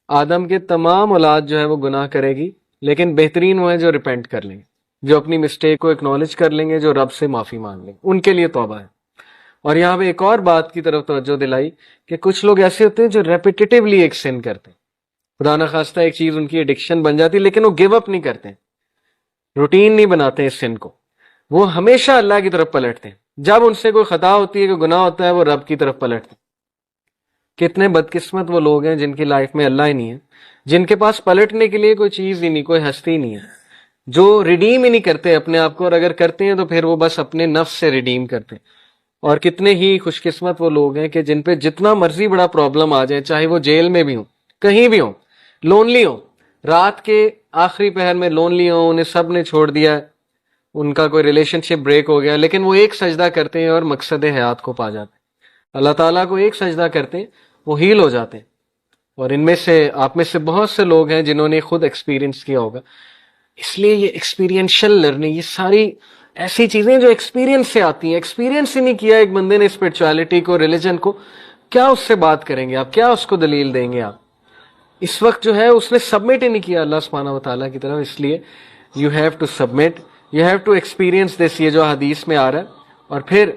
آدم کے تمام اولاد جو ہے وہ گناہ کرے گی، لیکن بہترین وہ ہیں جو ریپینٹ کر لیں گے، جو اپنی مسٹیک کو ایکنالج کر لیں گے، جو رب سے معافی مانگ لیں گے، ان کے لیے توبہ ہے۔ اور یہاں پہ ایک اور بات کی طرف توجہ دلائی کہ کچھ لوگ ایسے ہوتے ہیں جو ریپیٹیٹیولی ایک سن کرتے ہیں، خدا نخواستہ ایک چیز ان کی ایڈکشن بن جاتی ہے، لیکن وہ گیو اپ نہیں کرتے، روٹین نہیں بناتے اس سن کو، وہ ہمیشہ اللہ کی طرف پلٹتے ہیں۔ جب ان سے کوئی خطا ہوتی ہے، کوئی گناہ ہوتا ہے، وہ رب کی طرف پلٹتے ہیں۔ کتنے بدقسمت وہ لوگ ہیں جن کی لائف میں اللہ ہی نہیں ہے، جن کے پاس پلٹنے کے لیے کوئی چیز ہی نہیں، کوئی ہستی نہیں ہے، جو ریڈیم ہی نہیں کرتے اپنے آپ کو، اور اگر کرتے ہیں تو پھر وہ بس اپنے نفس سے ریڈیم کرتے ہیں۔ اور کتنے ہی خوش قسمت وہ لوگ ہیں کہ جن پہ جتنا مرضی بڑا پرابلم آ جائے، چاہے وہ جیل میں بھی ہوں، کہیں بھی ہوں، لونلی ہوں، رات کے آخری پہر میں لونلی ہوں، انہیں سب نے چھوڑ دیا ہے، ان کا کوئی ریلیشن شپ بریک ہو گیا، لیکن وہ ایک سجدہ کرتے ہیں اور مقصد حیات کو پا جاتے ہیں۔ اللہ تعالیٰ کو ایک سجدہ کرتے ہیں، وہ ہیل ہو جاتے ہیں۔ اور ان میں سے آپ میں سے بہت سے لوگ ہیں جنہوں نے خود ایکسپیرینس کیا ہوگا۔ اس لیے یہ ایکسپیرینشل لرننگ، یہ ساری ایسی چیزیں جو ایکسپیرینس سے آتی ہیں۔ ایکسپیرینس ہی نہیں کیا ایک بندے نے اسپرچویلٹی کو، ریلیجن کو، کیا اس سے بات کریں گے آپ؟ کیا اس کو دلیل دیں گے آپ؟ اس وقت جو ہے اس نے سبمٹ ہی نہیں کیا اللہ سبحانہ و تعالیٰ کی طرف، اس لیے you have to submit, you have to experience this, یہ جو حدیث میں آ رہا ہے۔ اور پھر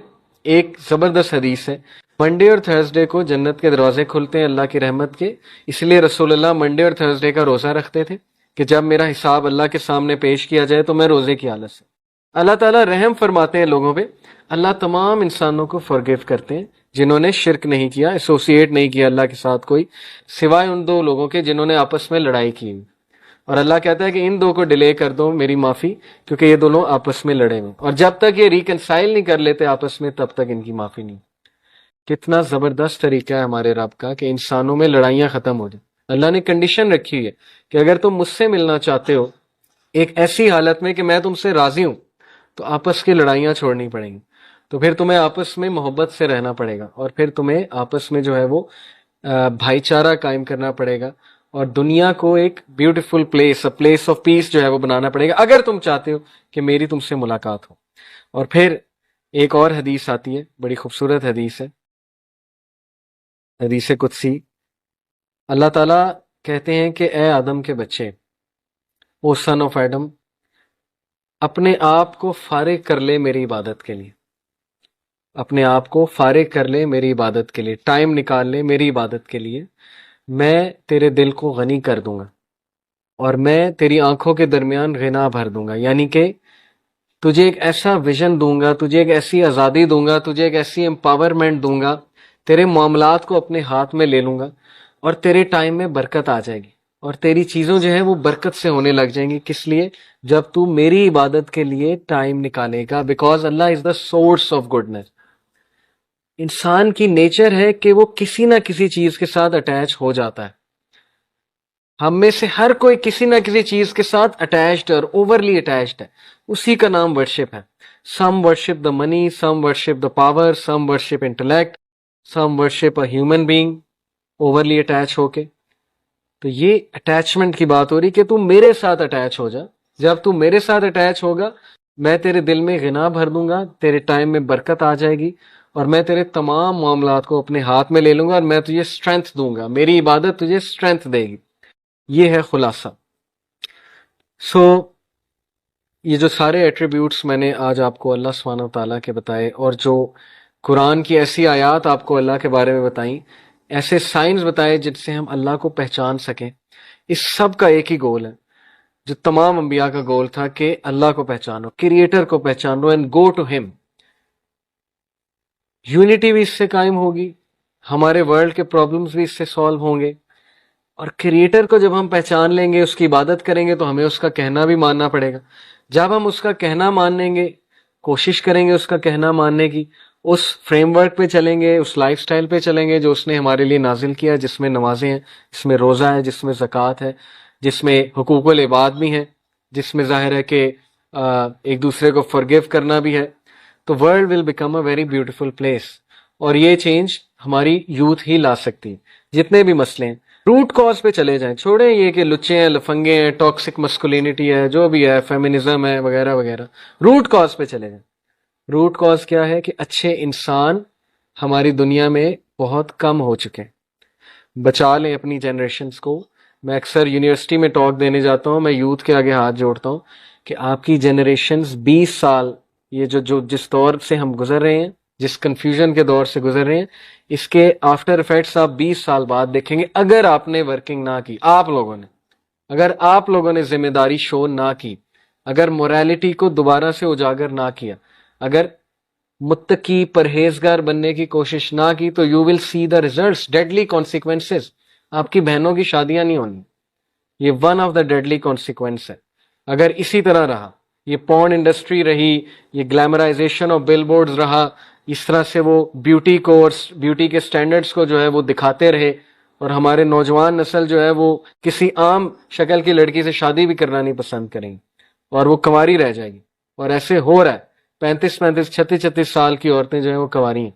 ایک زبردست حدیث ہے، منڈے اور تھرسڈے کو جنت کے دروازے کھلتے ہیں اللہ کی رحمت کے، اس لیے رسول اللہ منڈے اور تھرسڈے کا روزہ رکھتے تھے کہ جب میرا حساب اللہ کے سامنے پیش کیا جائے تو میں روزے کی حالت سے۔ اللہ تعالیٰ رحم فرماتے ہیں لوگوں پہ، اللہ تمام انسانوں کو فرگیو کرتے ہیں جنہوں نے شرک نہیں کیا، ایسوسیٹ نہیں کیا اللہ کے ساتھ کوئی، سوائے ان دو لوگوں کے جنہوں نے آپس میں لڑائی کی۔ اور اللہ کہتا ہے کہ ان دو کو ڈیلے کر دو میری معافی، کیونکہ یہ دونوں آپس میں لڑے ہوئے، اور جب تک یہ ریکنسائل نہیں کر لیتے آپس میں تب تک ان کی معافی نہیں۔ کتنا زبردست طریقہ ہے ہمارے رب کا کہ انسانوں میں لڑائیاں ختم ہو جائیں۔ اللہ نے کنڈیشن رکھی ہوئی ہے کہ اگر تم مجھ سے ملنا چاہتے ہو ایک ایسی حالت میں کہ میں تم سے راضی ہوں، تو آپس کی لڑائیاں چھوڑنی پڑیں گی، تو پھر تمہیں آپس میں محبت سے رہنا پڑے گا، اور پھر تمہیں آپس میں جو ہے وہ بھائی چارہ قائم کرنا پڑے گا، اور دنیا کو ایک beautiful place, place of peace جو ہے وہ بنانا پڑے گا، اگر تم چاہتے ہو کہ میری تم سے ملاقات ہو۔ اور پھر ایک اور حدیث آتی ہے، بڑی خوبصورت حدیث ہے، حدیث قدسی۔ اللہ تعالیٰ کہتے ہیں کہ اے آدم کے بچے، او سن آف ایڈم، اپنے آپ کو فارغ کر لے میری عبادت کے لیے، اپنے آپ کو فارغ کر لے میری عبادت کے لیے، ٹائم نکال لے میری عبادت کے لیے، میں تیرے دل کو غنی کر دوں گا، اور میں تیری آنکھوں کے درمیان غنا بھر دوں گا، یعنی کہ تجھے ایک ایسا ویژن دوں گا، تجھے ایک ایسی آزادی دوں گا، تجھے ایک ایسی امپاورمنٹ دوں گا، تیرے معاملات کو اپنے ہاتھ میں لے لوں گا، اور تیرے ٹائم میں برکت آ جائے گی، اور تیری چیزوں جو ہیں وہ برکت سے ہونے لگ جائیں گی۔ کس لیے؟ جب تو میری عبادت کے لیے ٹائم نکالے گا، because Allah is the source of goodness. انسان کی نیچر ہے کہ وہ کسی نہ کسی چیز کے ساتھ اٹیچ ہو جاتا ہے، ہم میں سے ہر کوئی کسی نہ کسی چیز کے ساتھ اٹیچڈ اور اوورلی اٹیچڈ ہے، اسی کا نام ورشپ ہے۔ Some worship the money, some worship the power, some worship intellect, some worship a human being, overly attach ہو کے۔ تو یہ اٹیچمنٹ کی بات ہو رہی کہ تم میرے ساتھ اٹیچ ہو جا، جب تم میرے ساتھ اٹیچ ہوگا میں تیرے دل میں غنا بھر دوں گا، تیرے ٹائم میں برکت آ جائے گی، اور میں تیرے تمام معاملات کو اپنے ہاتھ میں لے لوں گا، اور میں تجھے اسٹرینتھ دوں گا، میری عبادت تجھے اسٹرینتھ دے گی۔ یہ ہے خلاصہ۔ یہ جو سارے ایٹریبیوٹس میں نے آج آپ کو اللہ سبحانہ و تعالیٰ کے بتائے، اور جو قرآن کی ایسی آیات آپ کو اللہ کے بارے میں بتائیں، ایسے سائنس بتائے جن سے ہم اللہ کو پہچان سکیں، اس سب کا ایک ہی گول ہے جو تمام انبیاء کا گول تھا، کہ اللہ کو پہچانو، کریٹر کو پہچانو، اینڈ گو ٹو ہم۔ یونٹی بھی اس سے قائم ہوگی، ہمارے ورلڈ کے پرابلمز بھی اس سے سالو ہوں گے، اور کریٹر کو جب ہم پہچان لیں گے، اس کی عبادت کریں گے، تو ہمیں اس کا کہنا بھی ماننا پڑے گا۔ جب ہم اس کا کہنا مان لیں گے، کوشش کریں گے اس کا کہنا ماننے کی، اس فریم ورک پہ چلیں گے، اس لائف سٹائل پہ چلیں گے جو اس نے ہمارے لیے نازل کیا، جس میں نمازیں ہیں، جس میں روزہ ہے، جس میں زکوٰۃ ہے، جس میں حقوق العباد بھی ہیں، جس میں ظاہر ہے کہ ایک دوسرے کو فرگیو کرنا بھی ہے، تو world will become a very beautiful place. اور یہ چینج ہماری یوتھ ہی لا سکتی ہے۔ جتنے بھی مسئلے ہیں، روٹ کاز پہ چلے جائیں، چھوڑیں یہ کہ لچے ہیں، لفنگے ہیں، ٹاکسک مسکولینٹی ہے، جو بھی ہے، فیمنزم ہے وغیرہ وغیرہ، روٹ کاز پہ چلے جائیں۔ روٹ کاز کیا ہے؟ کہ اچھے انسان ہماری دنیا میں بہت کم ہو چکے ہیں۔ بچا لیں اپنی جنریشنز کو، میں اکثر یونیورسٹی میں ٹاک دینے جاتا ہوں, میں یوتھ کے آگے ہاتھ جوڑتا ہوں کہ آپ کی جنریشنز 20 سال یہ جو جس دور سے ہم گزر رہے ہیں, جس کنفیوژن کے دور سے گزر رہے ہیں, اس کے آفٹر افیکٹس آپ 20 سال بعد دیکھیں گے. اگر آپ نے ورکنگ نہ کی, اگر آپ لوگوں نے ذمہ داری شو نہ کی, اگر موریلٹی کو دوبارہ سے اجاگر نہ کیا, اگر متقی پرہیزگار بننے کی کوشش نہ کی, تو you will see the results, deadly consequences. آپ کی بہنوں کی شادیاں نہیں ہونی, یہ one of the deadly consequence ہے. اگر اسی طرح رہا, یہ پورن انڈسٹری رہی, یہ گلیمرائزیشن آف بل بورڈز رہا, اس طرح سے وہ بیوٹی کورس, بیوٹی کے سٹینڈرڈز کو جو ہے وہ دکھاتے رہے, اور ہمارے نوجوان نسل جو ہے وہ کسی عام شکل کی لڑکی سے شادی بھی کرنا نہیں پسند کریں گی, اور وہ کنواری رہ جائے گی. اور ایسے ہو رہا ہے, 35 سال کی عورتیں جو ہیں وہ کنواری ہیں,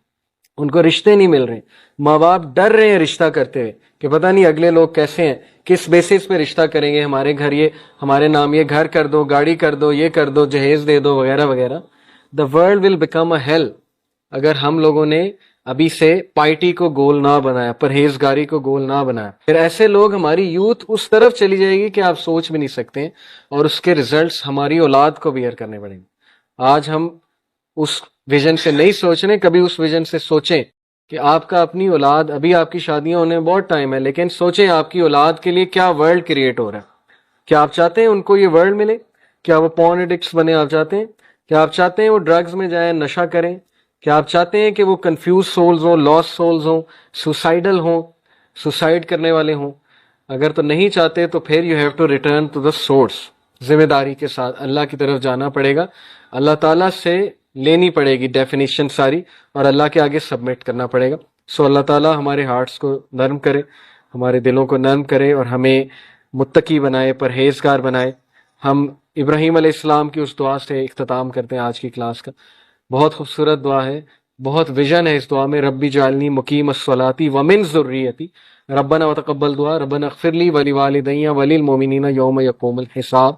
ان کو رشتے نہیں مل رہے. ماں باپ ڈر رہے ہیں رشتہ کرتے ہوئے کہ پتہ نہیں اگلے لوگ کیسے ہیں, کس بیسس پہ رشتہ کریں گے, ہمارے گھر یہ, ہمارے نام یہ گھر کر دو, گاڑی کر دو, یہ کر دو, جہیز دے دو, وغیرہ وغیرہ. The world will become a heel اگر ہم لوگوں نے ابھی سے پائٹی کو گول نہ بنایا, پرہیزگاری کو گول نہ بنایا. پھر ایسے لوگ, ہماری یوتھ اس طرف چلی جائے گی کہ آپ سوچ بھی نہیں سکتے ہیں, اور اس کے ریزلٹس ہماری اولاد کو بیئر کرنے پڑیں گے. آج ہم اس ویژن سے نہیں سوچ رہے, کبھی اس ویژن سے سوچیں کہ آپ کا اپنی اولاد, ابھی آپ کی شادیاں ہونے میں بہت ٹائم ہے, لیکن سوچیں آپ کی اولاد کے لیے کیا ورلڈ کریٹ ہو رہا ہے. کیا آپ چاہتے ہیں ان کو یہ ورلڈ ملے؟ کیا وہ پورن ایڈکٹس بنے آپ چاہتے ہیں؟ کیا آپ چاہتے ہیں وہ ڈرگز میں جائیں, نشہ کریں؟ کیا آپ چاہتے ہیں کہ وہ کنفیوز سولز ہوں, لاس سولز ہوں, سوسائڈل ہوں, سوسائڈ کرنے والے ہوں؟ اگر تو نہیں چاہتے تو پھر you have to return to the source. ذمہ داری کے ساتھ اللہ کی طرف جانا پڑے گا, اللہ تعالیٰ سے لینی پڑے گی ڈیفینیشن ساری, اور اللہ کے آگے سبمٹ کرنا پڑے گا. سو اللہ تعالیٰ ہمارے ہارٹس کو نرم کرے, ہمارے دلوں کو نرم کرے, اور ہمیں متقی بنائے, پرہیزگار بنائے. ہم ابراہیم علیہ السلام کی اس دعا سے اختتام کرتے ہیں آج کی کلاس کا. بہت خوبصورت دعا ہے, بہت ویژن ہے اس دعا میں. ربی جعلنی مقیم الصلاۃ ومن ذریتی ربنا وتقبل دعا ربنا اغفر لی ولوالدی وللمؤمنین یوم یقوم الحساب.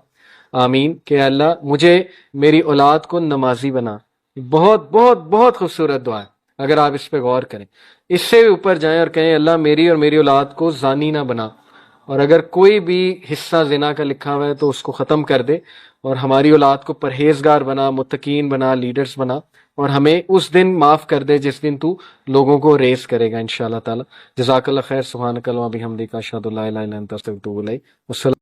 آمین. کہ اللہ مجھے, میری اولاد کو نمازی بنا. بہت بہت بہت خوبصورت دعا ہے, اگر آپ اس پہ غور کریں. اس سے بھی اوپر جائیں اور کہیں اللہ میری اور میری اولاد کو زانی نہ بنا, اور اگر کوئی بھی حصہ زنا کا لکھا ہوا ہے تو اس کو ختم کر دے, اور ہماری اولاد کو پرہیزگار بنا, متقین بنا, لیڈرز بنا, اور ہمیں اس دن معاف کر دے جس دن تو لوگوں کو ریز کرے گا انشاءاللہ تعالی. جزاک اللہ خیر. سبحانک اللہم و بحمدک اشہد ان لا الہ الا انت استغفرک و اتوب الیک.